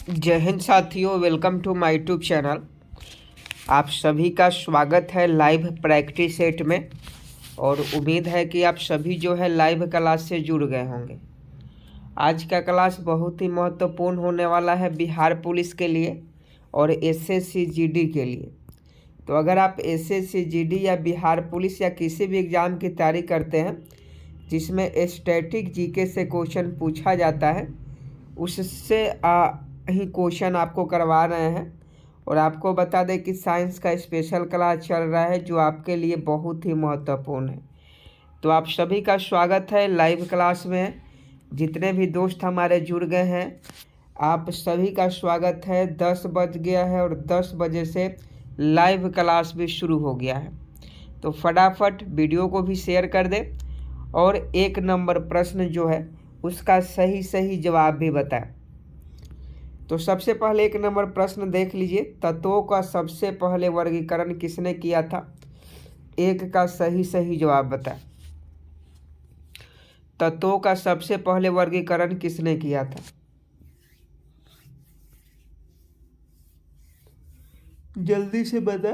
जय हिंद साथियों, welcome to my YouTube channel. आप सभी का स्वागत है लाइव प्रैक्टिस सेट में। और उम्मीद है कि आप सभी जो है लाइव क्लास से जुड़ गए होंगे। आज का क्लास बहुत ही महत्वपूर्ण होने वाला है बिहार पुलिस के लिए और एसएससी जीडी के लिए। तो अगर आप एसएससी जीडी या बिहार पुलिस या किसी भी एग्ज़ाम की तैयारी करते हैं जिसमें स्टैटिक जीके से क्वेश्चन पूछा जाता है, उससे ही क्वेश्चन आपको करवा रहे हैं। और आपको बता दें कि साइंस का स्पेशल क्लास चल रहा है जो आपके लिए बहुत ही महत्वपूर्ण है। तो आप सभी का स्वागत है लाइव क्लास में। जितने भी दोस्त हमारे जुड़ गए हैं, आप सभी का स्वागत है। 10 बज गया है और 10 बजे से लाइव क्लास भी शुरू हो गया है। तो फटाफट वीडियो को भी शेयर कर दें और 1 नंबर प्रश्न जो है उसका सही सही जवाब भी बताएं। तो सबसे पहले 1 नंबर प्रश्न देख लीजिए। तत्वों का सबसे पहले वर्गीकरण किसने किया था? 1 का सही सही जवाब बताएं। तत्वों का सबसे पहले वर्गीकरण किसने किया था? जल्दी से बता।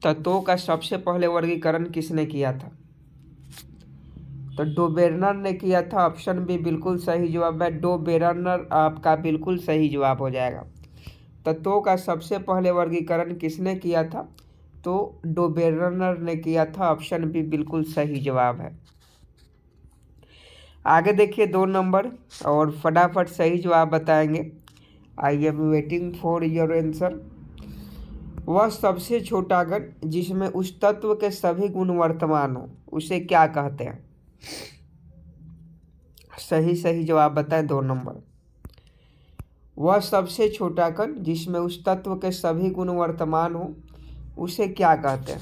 तत्वों का सबसे पहले वर्गीकरण किसने किया था? तो डोबेर्नर ने किया था। ऑप्शन बी बिल्कुल सही जवाब है। डोबेर्नर आपका बिल्कुल सही जवाब हो जाएगा। तत्वों का सबसे पहले वर्गीकरण किसने किया था? तो डोबेर्नर ने किया था। ऑप्शन बी बिल्कुल सही जवाब है। आगे देखिए 2 नंबर और फटाफट सही जवाब बताएंगे। I am waiting for your answer. वह सबसे छोटा कण जिसमें उस तत्व के सभी गुण वर्तमान हो उसे क्या कहते हैं? सही सही जवाब बताएं। 2 नंबर। वह सबसे छोटा कण जिसमें उस तत्व के सभी गुण वर्तमान हो उसे क्या कहते हैं?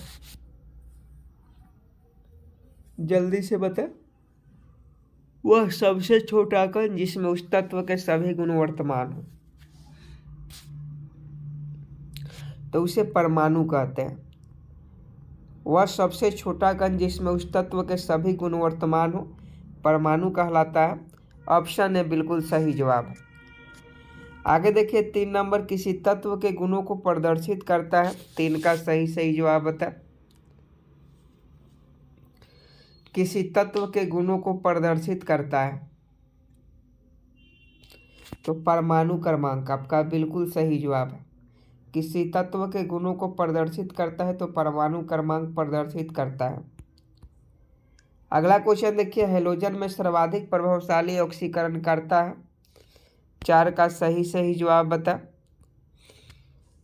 जल्दी से बताएं। वह सबसे छोटा कण जिसमें उस तत्व के सभी गुण वर्तमान हो तो उसे परमाणु कहते हैं। वह सबसे छोटा कण जिसमें उस तत्व के सभी गुण वर्तमान हो परमाणु कहलाता है। ऑप्शन ए बिल्कुल सही जवाब है। आगे देखिए 3 नंबर। किसी तत्व के गुणों को प्रदर्शित करता है। 3 का सही सही जवाब बता। किसी तत्व के गुणों को प्रदर्शित करता है तो परमाणु क्रमांक आपका बिल्कुल सही जवाब है। किसी तत्व के गुणों को प्रदर्शित करता है तो परमाणु क्रमांक प्रदर्शित करता है। अगला क्वेश्चन देखिए। हेलोजन में सर्वाधिक प्रभावशाली ऑक्सीकरण करता है। 4 का सही सही जवाब बता।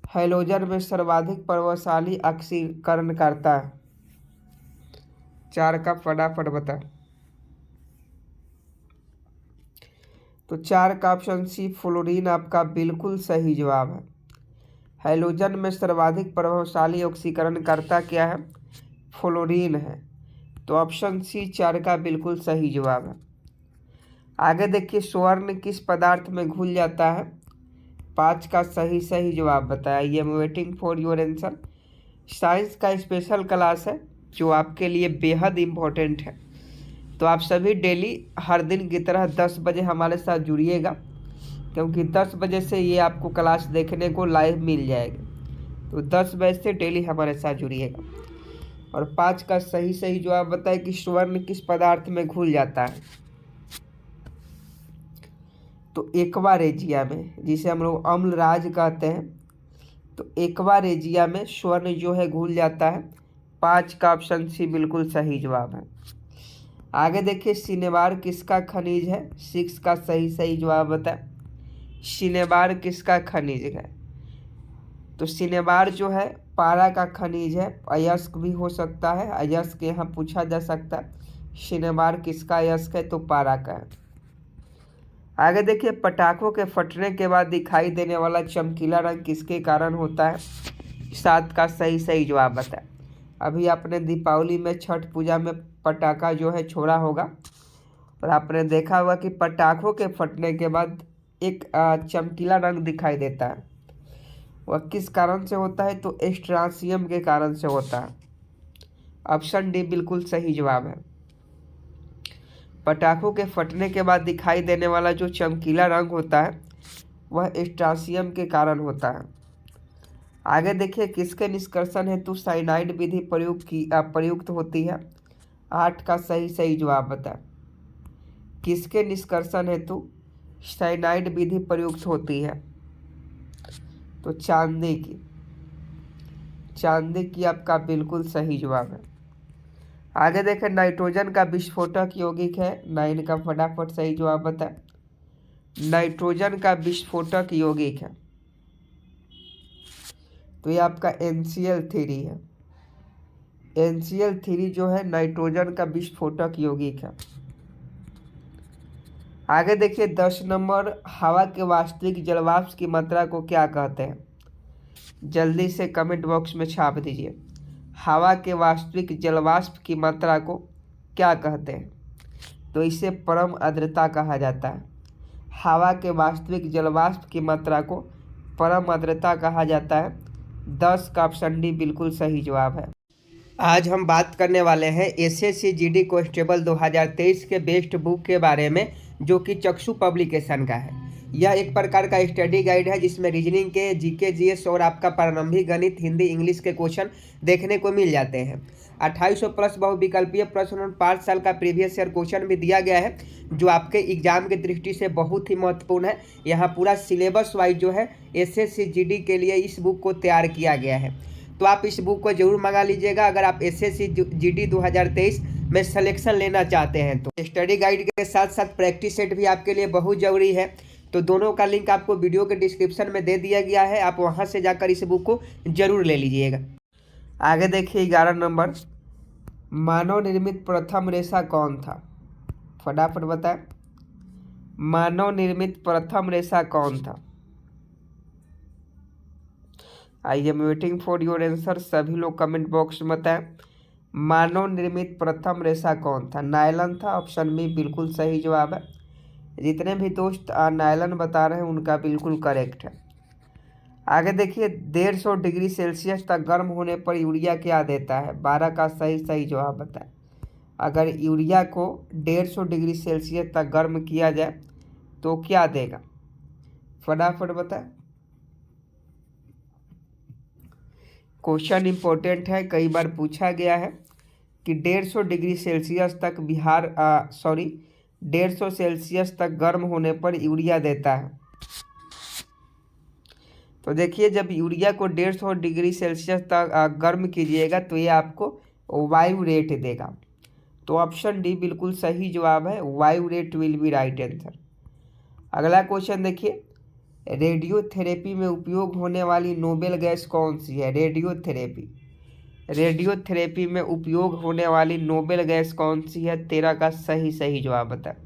हेलोजन में सर्वाधिक प्रभावशाली ऑक्सीकरण करता है। 4 का फटाफट बता। तो 4 का ऑप्शन सी फ्लोरीन आपका बिल्कुल सही जवाब है। हेलोजन में सर्वाधिक प्रभावशाली ऑक्सीकरण करता क्या है? फ्लोरीन है। तो ऑप्शन सी 4 का बिल्कुल सही जवाब है। आगे देखिए स्वर्ण किस पदार्थ में घुल जाता है? 5 का सही सही जवाब बताया। I am waiting for your answer. Science का स्पेशल क्लास है जो आपके लिए बेहद इम्पोर्टेंट है। तो आप सभी डेली हर दिन की तरह 10 बजे हमारे साथ जुड़िएगा, क्योंकि 10 बजे से ये आपको क्लास देखने को लाइव मिल जाएगी। तो 10 बजे से डेली हमारे साथ जुड़िएगा। और 5 का सही सही जवाब बताए कि स्वर्ण किस पदार्थ में घुल जाता है? तो एक्वा रेजिया में, जिसे हम लोग अम्लराज कहते हैं। तो एक्वा रेजिया में स्वर्ण जो है घुल जाता है। 5 का ऑप्शन सी बिल्कुल सही जवाब है। आगे देखिए सिनेबार किसका खनिज है? 6 का सही सही जवाब बताए। सिनेबार किसका खनिज है? तो सिनेबार जो है पारा का खनिज है। अयस्क भी हो सकता है, अयस्क यहाँ पूछा जा सकता है। सिनेबार किसका अयस्क है? तो पारा का है। आगे देखिए पटाखों के फटने के बाद दिखाई देने वाला चमकीला रंग किसके कारण होता है? 7 का सही सही जवाब बताए। अभी आपने दीपावली में, छठ पूजा में पटाखा जो है छोड़ा होगा और आपने देखा होगा कि पटाखों के फटने के बाद एक चमकीला रंग दिखाई देता है। वह किस कारण से होता है? तो स्ट्रांसियम के कारण से होता है। ऑप्शन डी बिल्कुल सही जवाब है। पटाखों के फटने के बाद दिखाई देने वाला जो चमकीला रंग होता है वह स्ट्रासियम के कारण होता है। आगे देखिए, किसके निष्कर्षण हेतु साइनाइड विधि प्रयुक्त होती है? 8 का सही जवाब बताएं। किसके निष्कर्षण हेतु साइनाइड विधि प्रयुक्त होती है? तो चांदी की आपका बिल्कुल सही जवाब है। आगे देखें, नाइट्रोजन का विस्फोटक यौगिक है। 9 का फटाफट सही जवाब बताएं। नाइट्रोजन का विस्फोटक यौगिक है तो ये आपका NCl3 है। NCl3 जो है नाइट्रोजन का विस्फोटक यौगिक है। आगे देखिए 10 नंबर, हवा के वास्तविक जलवाष्प की मात्रा को क्या कहते हैं? जल्दी से कमेंट बॉक्स में छाप दीजिए। हवा के वास्तविक जलवाष्प की मात्रा को क्या कहते हैं? तो इसे परम आर्द्रता कहा जाता है। हवा के वास्तविक जलवाष्प की मात्रा को परम आर्द्रता कहा जाता है। 10 का ऑप्शन डी बिल्कुल सही जवाब है। आज हम बात करने वाले हैं SSC GD कांस्टेबल 2023 के बेस्ट बुक के बारे में, जो कि चक्षु पब्लिकेशन का है। यह एक प्रकार का स्टडी गाइड है जिसमें रीजनिंग के, GK GS और आपका प्रारंभिक गणित, हिंदी, इंग्लिश के क्वेश्चन देखने को मिल जाते हैं। 2800 प्लस बहुविकल्पीय प्रश्न और 5 साल का प्रीवियस ईयर क्वेश्चन भी दिया गया है, जो आपके एग्जाम की दृष्टि से बहुत ही महत्वपूर्ण है। यहाँ पूरा सिलेबस वाइज जो है SSC GD के लिए इस बुक को तैयार किया गया है, तो आप इस बुक को जरूर मंगा लीजिएगा अगर आप SSC GD 2023 में सिलेक्शन लेना चाहते हैं। तो स्टडी गाइड के साथ साथ प्रैक्टिस सेट भी आपके लिए बहुत जरूरी है, तो दोनों का लिंक आपको वीडियो के डिस्क्रिप्शन में दे दिया गया है, आप वहां से जाकर इस बुक को जरूर ले लीजिएगा। आगे देखिए 11 नंबर, मानव निर्मित प्रथम रेशा कौन था? फटाफट बताएं, मानव निर्मित प्रथम रेशा कौन था? I am waiting for your answer. सभी लोग कमेंट बॉक्स में बताएं, मानव निर्मित प्रथम रेशा कौन था? नायलन था। ऑप्शन बी बिल्कुल सही जवाब है। जितने भी दोस्त नायलन बता रहे हैं उनका बिल्कुल करेक्ट है। आगे देखिए 150 डिग्री सेल्सियस तक गर्म होने पर यूरिया क्या देता है? 12 का सही जवाब बताएं। अगर यूरिया को 150 डिग्री सेल्सियस तक गर्म किया जाए तो क्या देगा? फटाफट बताएं। क्वेश्चन इंपॉर्टेंट है, कई बार पूछा गया है कि 150 डिग्री सेल्सियस तक 150 सेल्सियस तक गर्म होने पर यूरिया देता है। तो देखिए, जब यूरिया को 150 डिग्री सेल्सियस तक गर्म कीजिएगा तो ये आपको वायु रेट देगा। तो ऑप्शन डी बिल्कुल सही जवाब है, वायु rate will be right answer. अगला क्वेश्चन देखिए, रेडियोथेरेपी में उपयोग होने वाली नोबेल गैस कौन सी है? रेडियोथेरेपी में उपयोग होने वाली नोबेल गैस कौन सी है? 13 का सही जवाब बताएं।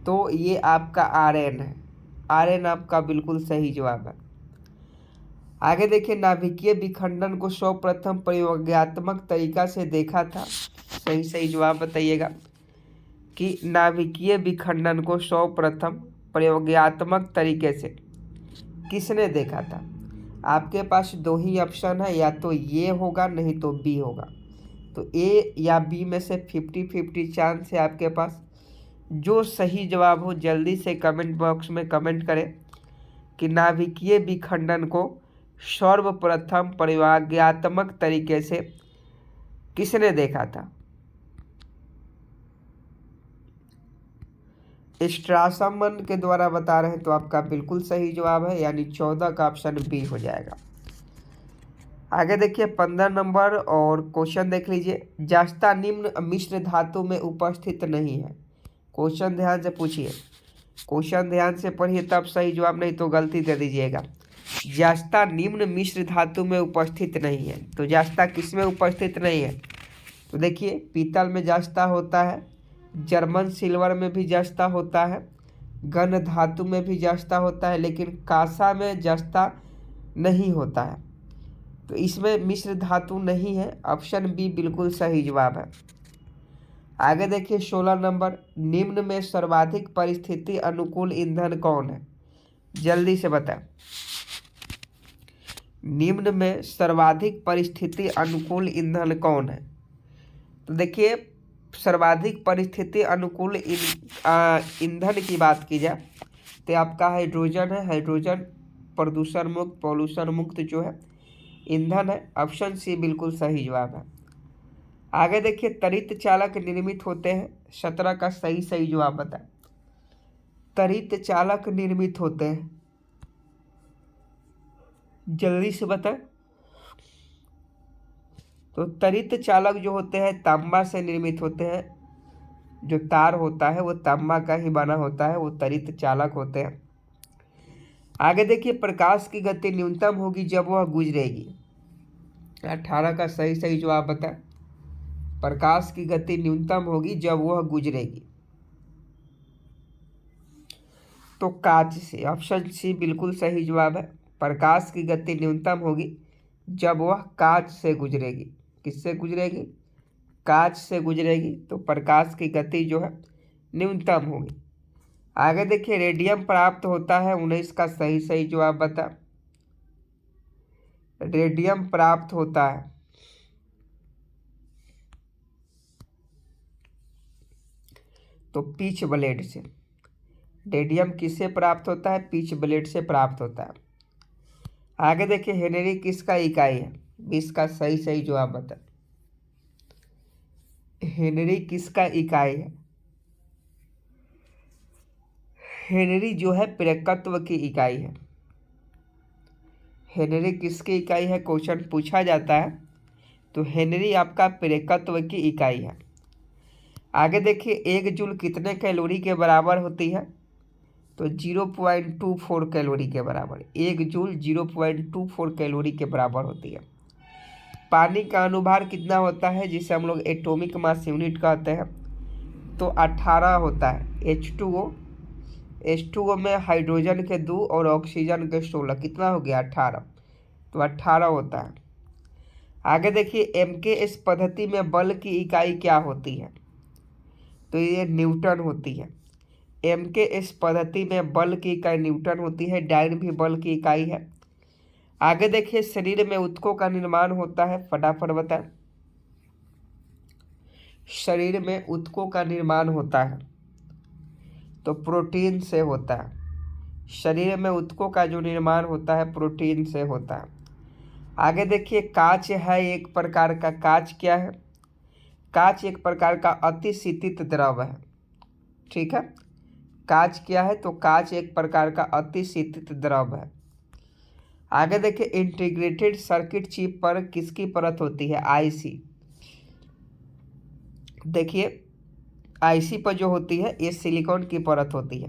तो ये आपका आरएन है। आरएन आपका बिल्कुल सही जवाब है। आगे देखिए, नाभिकीय विखंडन को सर्वप्रथम प्रयोगात्मक तरीका से देखा था। सही जवाब बताइएगा कि नाभिकीय विखंडन को सर्वप्रथम प्रयोगात्मक तरीके से किसने देखा था? आपके पास दो ही ऑप्शन है, या तो ये होगा नहीं तो बी होगा। तो ए या बी में से 50-50 चांस है आपके पास। जो सही जवाब हो जल्दी से कमेंट बॉक्स में कमेंट करें कि नाभिकीय विखंडन को सर्वप्रथम प्रयोगात्मक तरीके से किसने देखा था? स्ट्रासमन के द्वारा बता रहे हैं, तो आपका बिल्कुल सही जवाब है, यानी 14 का ऑप्शन बी हो जाएगा। आगे देखिए 15 नंबर और क्वेश्चन देख लीजिए, जस्ता निम्न मिश्र धातु में उपस्थित नहीं है। क्वेश्चन ध्यान से पूछिए, क्वेश्चन ध्यान से पढ़िए तब सही जवाब, नहीं तो गलती दे दीजिएगा। जस्ता निम्न मिश्र धातु में उपस्थित नहीं है, तो जस्ता किस में उपस्थित नहीं है? तो देखिए, पीतल में जस्ता होता है, जर्मन सिल्वर में भी जस्ता होता है, घन धातु में भी जस्ता होता है, लेकिन कांसा में जस्ता नहीं होता है। तो इसमें मिश्र धातु नहीं है। ऑप्शन बी बिल्कुल सही जवाब है। आगे देखिए 16 नंबर, निम्न में सर्वाधिक परिस्थिति अनुकूल ईंधन कौन है? जल्दी से बताएं, निम्न में सर्वाधिक परिस्थिति अनुकूल ईंधन कौन है? तो देखिए सर्वाधिक परिस्थिति अनुकूल ईंधन की बात की जाए तो आपका हाइड्रोजन है। हाइड्रोजन प्रदूषण मुक्त, पॉल्यूशन मुक्त जो है ईंधन है। ऑप्शन सी बिल्कुल सही जवाब है। आगे देखिए, त्वरित चालक निर्मित होते हैं। 17 का सही जवाब बताएं। त्वरित चालक निर्मित होते हैं, जल्दी से बताएं। तो त्वरित चालक जो होते हैं तांबा से निर्मित होते हैं। जो तार होता है वो तांबा का ही बना होता है, वो त्वरित चालक होते हैं। आगे देखिए, प्रकाश की गति न्यूनतम होगी जब वह गुजरेगी। 18 का सही जवाब बताएं। प्रकाश की गति न्यूनतम होगी जब वह गुजरेगी। तो कांच से, ऑप्शन सी बिल्कुल सही जवाब है। प्रकाश की गति न्यूनतम होगी जब वह कांच से गुजरेगी। किससे गुजरेगी? कांच से गुजरेगी, तो प्रकाश की गति जो है न्यूनतम होगी। आगे देखिए, रेडियम प्राप्त होता है। 19 का सही जवाब बता। रेडियम प्राप्त होता है तो पिच ब्लेड से। रेडियम किससे प्राप्त होता है? पिच ब्लेड से प्राप्त होता है। आगे देखिए, हेनरी किसका इकाई है? 20 का सही जवाब बता। हेनरी किसका इकाई है? हेनरी जो है प्रेरकत्व की इकाई है। हेनरी किसकी इकाई है? क्वेश्चन पूछा जाता है तो हेनरी आपका प्रेरकत्व की इकाई है। आगे देखिए, 1 जूल कितने कैलोरी के बराबर होती है? तो 0.24 कैलोरी के बराबर। 1 जूल 0.24 कैलोरी के बराबर होती है। पानी का अनुभार कितना होता है, जिसे हम लोग एटॉमिक मास यूनिट कहते हैं? तो 18 होता है। H2O में हाइड्रोजन के 2 और ऑक्सीजन के 16, कितना हो गया? 18। तो 18 होता है। आगे देखिए, MKS पद्धति में बल की इकाई क्या होती है? तो ये न्यूटन होती है। MKS पद्धति में बल की इकाई न्यूटन होती है। डाइन भी बल की इकाई है। आगे देखिए, शरीर में ऊतकों का निर्माण होता है। फटाफट बताएं। शरीर में ऊतकों का निर्माण होता है तो प्रोटीन से होता है। शरीर में ऊतकों का जो निर्माण होता है प्रोटीन से होता है। आगे देखिए, कांच है एक प्रकार का। कांच क्या है? कांच एक प्रकार का अतिशीतित द्रव है। ठीक है, कांच क्या है? तो कांच एक प्रकार का अतिशीतित द्रव है। आगे देखिए, इंटीग्रेटेड सर्किट चिप पर किसकी परत होती है? आईसी। देखिए, आईसी पर जो होती है ये सिलिकॉन की परत होती है।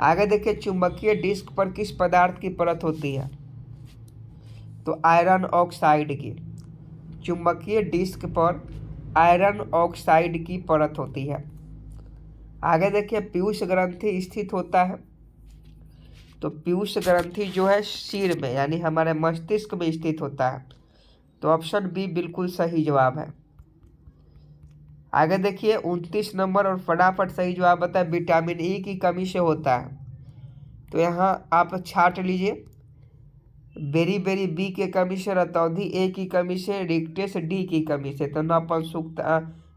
आगे देखिए, चुंबकीय डिस्क पर किस पदार्थ की परत होती है? तो आयरन ऑक्साइड की। चुंबकीय डिस्क पर आयरन ऑक्साइड की परत होती है। आगे देखिए, पीयूष ग्रंथि स्थित होता है। तो पीयूष ग्रंथि जो है सिर में यानी हमारे मस्तिष्क में स्थित होता है। तो ऑप्शन बी बिल्कुल सही जवाब है। आगे देखिए, 29 नंबर और फटाफट सही जवाब बताए। विटामिन ई की कमी से होता है। तो यहाँ आप छाट लीजिए। बेरी बेरी बी के कमी से, रतौंधी ए की कमी से, रिक्टेस डी की कमी से। तो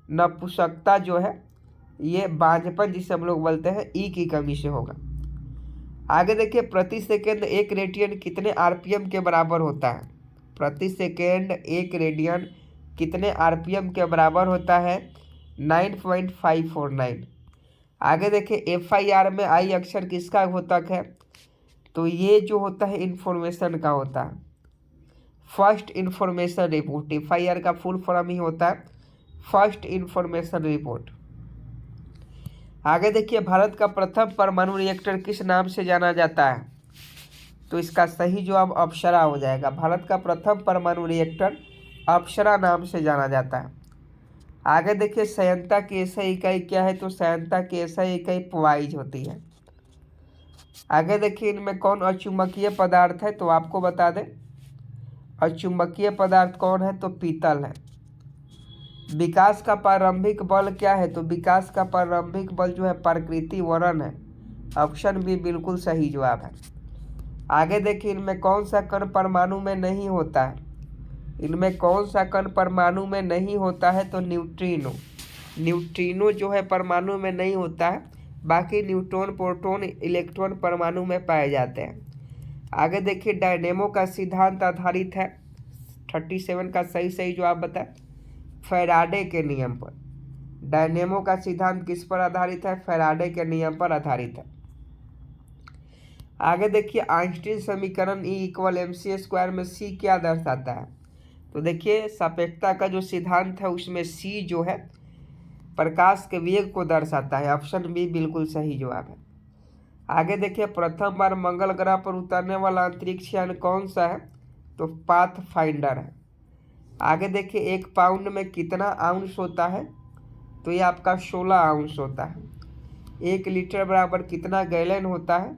नपुंसकता जो है ये बांझपन जिसे हम लोग बोलते हैं ई की कमी से होगा। आगे देखिए, प्रति सेकेंड 1 रेडियन कितने आरपीएम के बराबर होता है? प्रति सेकेंड 1 रेडियन कितने आरपीएम के बराबर होता है? 9.549। आगे देखिए, एफआईआर में आई अक्षर किसका घोतक है? तो ये जो होता है इंफॉर्मेशन का होता है। First information report. एफआईआर का फुल फॉर्म ही होता है फर्स्ट इंफॉर्मेशन रिपोर्ट। आगे देखिए, भारत का प्रथम परमाणु रिएक्टर किस नाम से जाना जाता है? तो इसका सही जवाब अप्सरा हो जाएगा। भारत का प्रथम परमाणु रिएक्टर अप्सरा नाम से जाना जाता है। आगे देखिए, संयंत्रता की एसआई इकाई क्या है? तो संयंत्रता की एसआई इकाई पॉइज होती है। आगे देखिए, इनमें कौन अचुंबकीय पदार्थ है? तो आपको बता दें, अचुंबकीय पदार्थ कौन है? तो पीतल है। विकास का प्रारंभिक बल क्या है? तो विकास का प्रारंभिक बल जो है प्रकृति वरण है। ऑप्शन बी बिल्कुल सही जवाब है। आगे देखिए, इनमें कौन सा कण परमाणु में नहीं होता है? इनमें कौन सा कण परमाणु में नहीं होता है? तो न्यूट्रिनो। न्यूट्रिनो जो है परमाणु में नहीं होता है, बाकी न्यूट्रॉन, प्रोटॉन, इलेक्ट्रॉन परमाणु में पाए जाते हैं। आगे देखिए, डायनेमो का सिद्धांत आधारित है 37 का सही जवाब बताएं, फैराडे के नियम पर। डायनेमो का सिद्धांत किस पर आधारित है? फैराडे के नियम पर आधारित है। आगे देखिए, आइंस्टीन समीकरण E=mc² में c क्या दर्शाता है? तो देखिए, सापेक्षता का जो सिद्धांत है उसमें c जो है प्रकाश के वेग को दर्शाता है। ऑप्शन बी बिल्कुल सही जवाब है। आगे देखिए, प्रथम बार मंगल ग्रह पर उतरने वाला अंतरिक्ष यान कौन सा है? तो पाथफाइंडर है। आगे देखिए, 1 पाउंड में कितना आउंस होता है? तो ये आपका 16 आउंस होता है। 1 लीटर बराबर कितना गैलन होता है?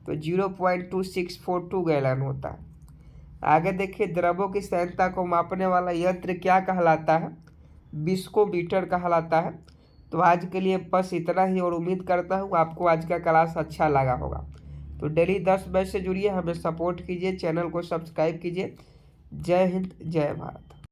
तो 0.2642 गैलन होता है। आगे देखिए, द्रवों की सांद्रता को मापने वाला यंत्र क्या कहलाता है? विस्कोमीटर कहलाता है। तो आज के लिए बस इतना ही, और उम्मीद करता हूँ आपको आज का क्लास अच्छा लगा होगा। तो डेली 10 बजे से जुड़िए, हमें सपोर्ट कीजिए, चैनल को सब्सक्राइब कीजिए। जय हिंद, जय भारत।